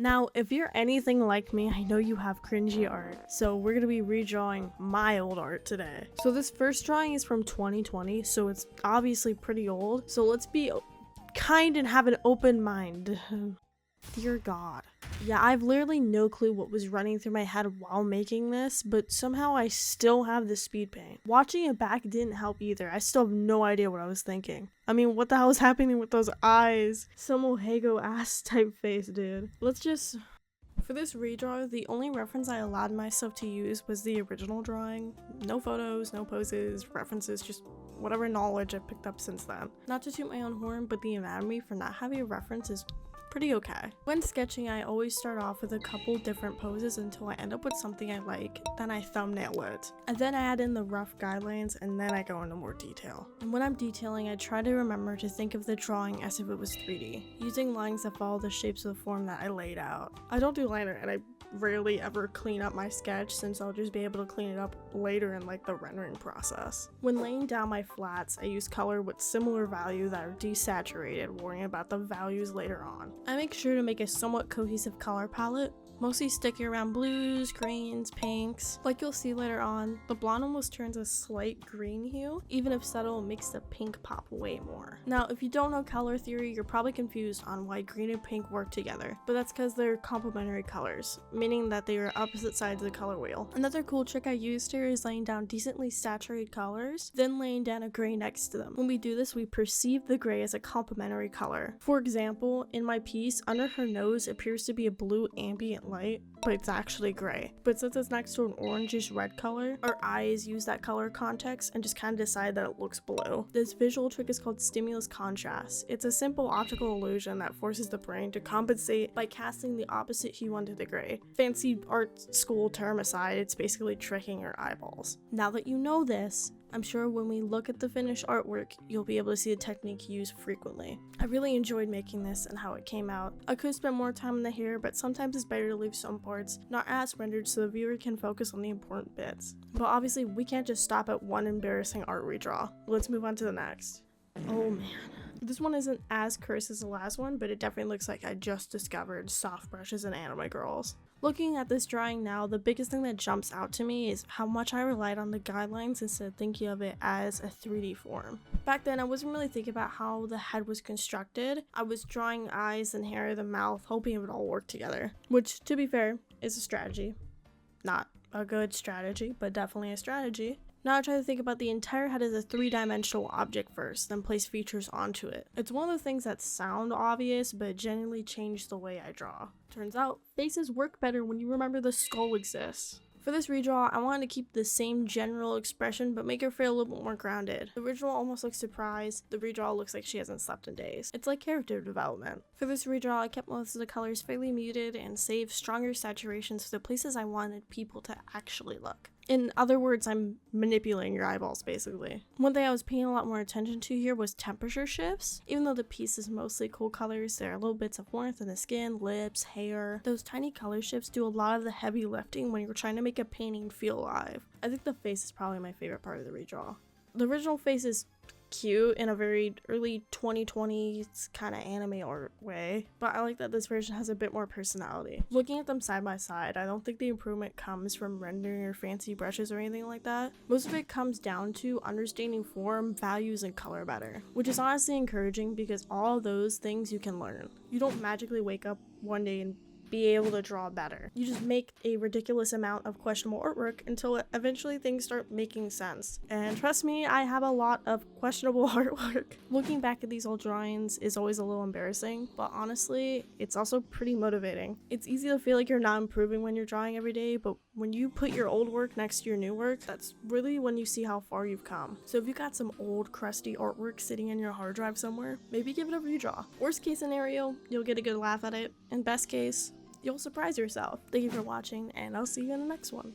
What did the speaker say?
Now, if you're anything like me, I know you have cringy art, so we're gonna be redrawing my old art today. So this first drawing is from 2020, so it's obviously pretty old, so let's be kind and have an open mind. Dear God. Yeah, I've literally no clue what was running through my head while making this, but somehow I still have the speed paint. Watching it back didn't help either. I still have no idea what I was thinking. I mean, what the hell is happening with those eyes? Some Ohego ass type face, dude. For this redraw, the only reference I allowed myself to use was the original drawing. No photos, no poses, references, just whatever knowledge I picked up since then. Not to toot my own horn, but the anatomy for not having a reference is pretty okay. When sketching, I always start off with a couple different poses until I end up with something I like, then I thumbnail it. And then I add in the rough guidelines, and then I go into more detail. And when I'm detailing, I try to remember to think of the drawing as if it was 3D, using lines that follow the shapes of the form that I laid out. I don't do liner, and I rarely ever clean up my sketch since I'll just be able to clean it up later in like the rendering process. When laying down my flats, I use color with similar value that are desaturated, worrying about the values later on. I make sure to make a somewhat cohesive color palette, mostly sticking around blues, greens, pinks. Like you'll see later on, the blonde almost turns a slight green hue. Even if subtle, it makes the pink pop way more. Now, if you don't know color theory, you're probably confused on why green and pink work together, but that's because they're complementary colors, meaning that they are opposite sides of the color wheel. Another cool trick I used here is laying down decently saturated colors, then laying down a gray next to them. When we do this, we perceive the gray as a complementary color. For example, in my piece, under her nose appears to be a blue ambient light, but it's actually gray. But since it's next to an orangish red color, our eyes use that color context and just kind of decide that it looks blue. This visual trick is called stimulus contrast. It's a simple optical illusion that forces the brain to compensate by casting the opposite hue onto the gray. Fancy art school term aside, it's basically tricking your eyeballs. Now that you know this, I'm sure when we look at the finished artwork, you'll be able to see the technique used frequently. I really enjoyed making this and how it came out. I could spend more time in the hair, but sometimes it's better to leave some parts not as rendered so the viewer can focus on the important bits. But obviously, we can't just stop at one embarrassing art redraw. Let's move on to the next. Oh man. This one isn't as cursed as the last one, but it definitely looks like I just discovered soft brushes and anime girls. Looking at this drawing now, the biggest thing that jumps out to me is how much I relied on the guidelines instead of thinking of it as a 3D form. Back then, I wasn't really thinking about how the head was constructed. I was drawing eyes and hair, the mouth, hoping it would all work together. Which, to be fair, is a strategy. Not a good strategy, but definitely a strategy. Now I try to think about the entire head as a three-dimensional object first, then place features onto it. It's one of the things that sound obvious, but genuinely change the way I draw. Turns out, faces work better when you remember the skull exists. For this redraw, I wanted to keep the same general expression, but make her feel a little bit more grounded. The original almost looks surprised, the redraw looks like she hasn't slept in days. It's like character development. For this redraw, I kept most of the colors fairly muted and saved stronger saturations for the places I wanted people to actually look. In other words, I'm manipulating your eyeballs, basically. One thing I was paying a lot more attention to here was temperature shifts. Even though the piece is mostly cool colors, there are little bits of warmth in the skin, lips, hair. Those tiny color shifts do a lot of the heavy lifting when you're trying to make a painting feel alive. I think the face is probably my favorite part of the redraw. The original face is cute in a very early 2020s kind of anime art way, but I like that this version has a bit more personality. Looking at them side by side, I don't think the improvement comes from rendering or fancy brushes or anything like that. Most of it comes down to understanding form, values, and color better, which is honestly encouraging because all of those things you can learn. You don't magically wake up one day and be able to draw better. You just make a ridiculous amount of questionable artwork until eventually things start making sense. And trust me, I have a lot of questionable artwork. Looking back at these old drawings is always a little embarrassing, but honestly, it's also pretty motivating. It's easy to feel like you're not improving when you're drawing every day, but when you put your old work next to your new work, that's really when you see how far you've come. So if you got some old crusty artwork sitting in your hard drive somewhere, maybe give it a redraw. Worst case scenario, you'll get a good laugh at it, and best case, you'll surprise yourself. Thank you for watching, and I'll see you in the next one.